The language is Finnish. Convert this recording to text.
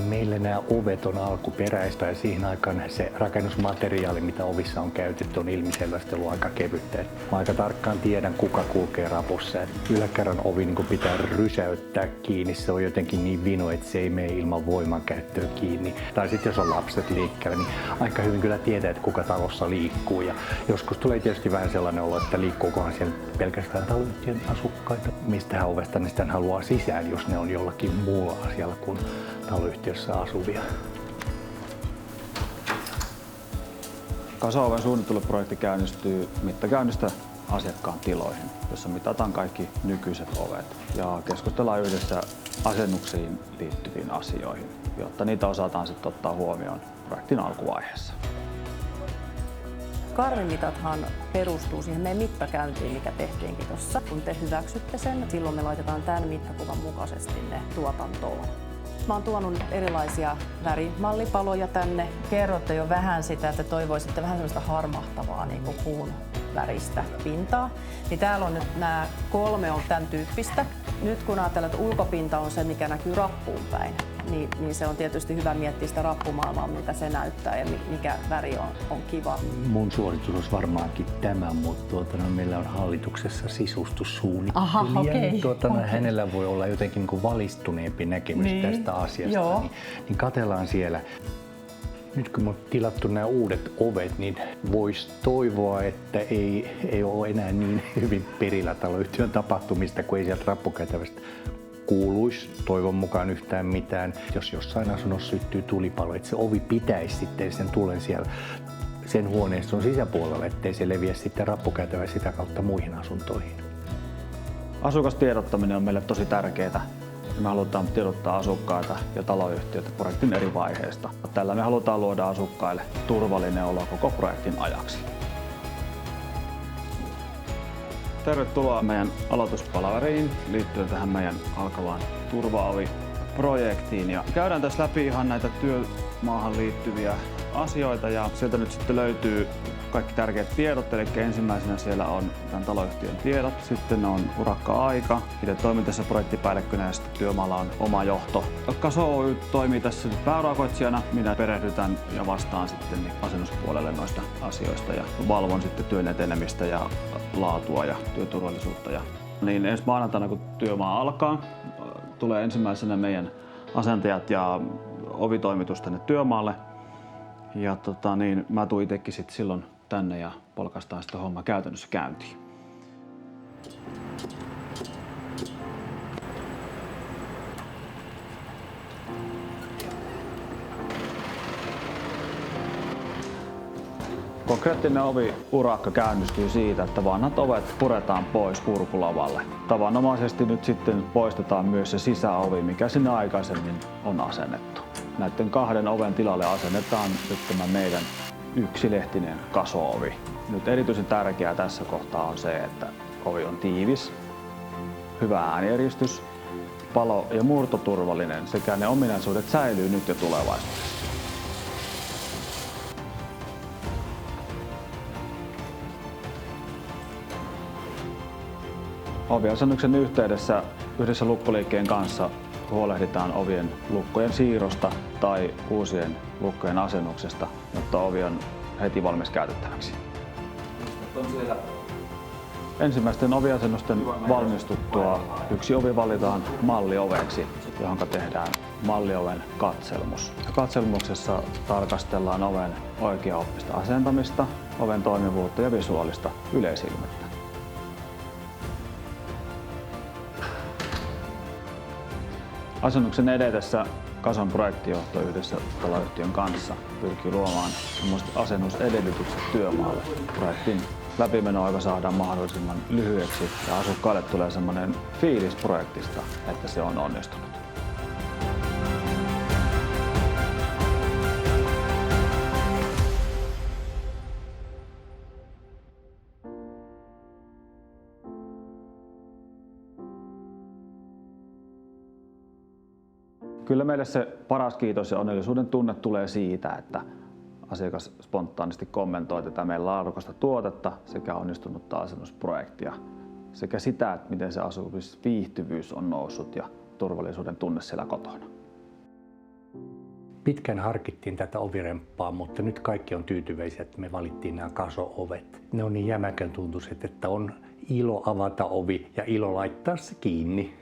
Meillä nämä ovet on alkuperäistä ja siihen aikaan se rakennusmateriaali, mitä ovissa on käytetty, on ilmiselvästi ollut aika kevyttä. Mä aika tarkkaan tiedän, kuka kulkee rapussa. Yläkerran ovi niin pitää rysäyttää kiinni, se on jotenkin niin vino, että se ei mene ilman voimankäyttöä kiinni. Tai sitten jos on lapset liikkeellä, niin aika hyvin kyllä tietää, että kuka talossa liikkuu. Ja joskus tulee tietysti vähän sellainen olo, että liikkuukohan siellä pelkästään taloyhtiön asukkaita. Mistähän ovesta ne sitten haluaa sisään, jos ne on jollakin muulla asialla kuin taloyhtiössä asuvia. Kasaoven suunnitteluprojekti käynnistyy mittakäynnistä asiakkaan tiloihin, jossa mitataan kaikki nykyiset ovet ja keskustellaan yhdessä asennuksiin liittyviin asioihin, jotta niitä osataan sitten ottaa huomioon projektin alkuvaiheessa. Karvimitathan perustuu siihen meidän mittakäyntiin, mikä tehtiinkin tuossa. Kun te hyväksytte sen, silloin me laitetaan tämän mittakuvan mukaisesti ne tuotantoon. Mä oon tuonut erilaisia värimallipaloja tänne. Kerrotte jo vähän sitä, että toivoisitte vähän sellaista harmahtavaa niin kuin puun väristä pintaa. Niin täällä on nyt nämä 3 on tämän tyyppistä. Nyt kun ajatellaan, että ulkopinta on se, mikä näkyy rappuun päin, niin se on tietysti hyvä miettiä sitä rappumaailmaa, mitä se näyttää ja mikä väri on kiva. Mun suoritus olisi varmaankin tämä, mutta meillä on hallituksessa sisustussuunnittelija. Aha, okay. Hänellä voi olla jotenkin niin valistuneempi näkemys tästä asiasta. Niin katsellaan siellä. Nyt kun on tilattu nämä uudet ovet, niin voisi toivoa, että ei ole enää niin hyvin perillä taloyhtiön tapahtumista, kun ei sieltä rappukäytävästä kuuluisi toivon mukaan yhtään mitään. Jos jossain asunnossa syttyy tulipalo, että se ovi pitäisi sitten sen tulen siellä sen huoneiston sisäpuolella, ettei se leviä sitten rappukäytävä sitä kautta muihin asuntoihin. Asukastiedottaminen on meille tosi tärkeää. Me halutaan tiedottaa asukkaita ja taloyhtiöitä projektin eri vaiheista. Tällä me halutaan luoda asukkaille turvallinen olo koko projektin ajaksi. Tervetuloa meidän aloituspalaveriin liittyen tähän meidän alkavaan turvaovi-projektiin. Ja käydään tässä läpi ihan näitä työmaahan liittyviä asioita ja sieltä nyt sitten löytyy kaikki tärkeät tiedot, eli ensimmäisenä siellä on tämän taloyhtiön tiedot, sitten on urakka-aika, itse toimin tässä projektipäällikkönä ja sitten työmaalla on oma johto. Kaso Oy toimii tässä pääurakoitsijana, minä perehdytän ja vastaan sitten asennuspuolelle noista asioista ja valvon sitten työn etenemistä ja laatua ja työturvallisuutta. Niin ensi maanantaina kun työmaa alkaa, tulee ensimmäisenä meidän asentajat ja ovitoimitus tänne työmaalle. Ja mä tuun itsekin sitten silloin tänne ja polkaistaan sitä homma käytännössä käyntiin. Konkreettinen oviurakka käynnistyy siitä, että vanhat ovet puretaan pois purkulavalle. Tavanomaisesti nyt sitten poistetaan myös se sisäovi, mikä sinne aikaisemmin on asennettu. Näiden 2 oven tilalle asennetaan nyt tämä meidän yksilehtinen kaso-ovi. Nyt erityisen tärkeää tässä kohtaa on se, että ovi on tiivis, hyvä äänieristys, palo- ja murtoturvallinen sekä ne ominaisuudet säilyy nyt ja tulevaisuudessa. Oviasennuksen yhteydessä yhdessä lukkoliikkeen kanssa huolehditaan ovien lukkojen siirrosta tai uusien lukkojen asennuksesta, jotta ovi on heti valmis käytettäväksi. Ensimmäisten oviasennusten valmistuttua yksi ovi valitaan mallioveksi, johon tehdään mallioven katselmus. Katselmuksessa tarkastellaan oven oikeaoppista asentamista, oven toimivuutta ja visuaalista yleisilmettä. Asennuksen edetessä Kason projektijohto yhdessä taloyhtiön kanssa pyrkii luomaan sellaiset asennusedellytykset työmaalle. Projektin läpimenoaika saadaan mahdollisimman lyhyeksi ja asukkaille tulee sellainen fiilis projektista, että se on onnistunut. Kyllä meille se paras kiitos ja onnellisuuden tunne tulee siitä, että asiakas spontaanisti kommentoi tätä meidän laadukasta tuotetta sekä onnistunutta asennusprojektia sekä sitä, että miten se asumisviihtyvyys on noussut ja turvallisuuden tunne siellä kotona. Pitkään harkittiin tätä oviremppaa, mutta nyt kaikki on tyytyväisiä, että me valittiin nämä kaso-ovet. Ne on niin jämäkän tuntuiset, että on ilo avata ovi ja ilo laittaa se kiinni.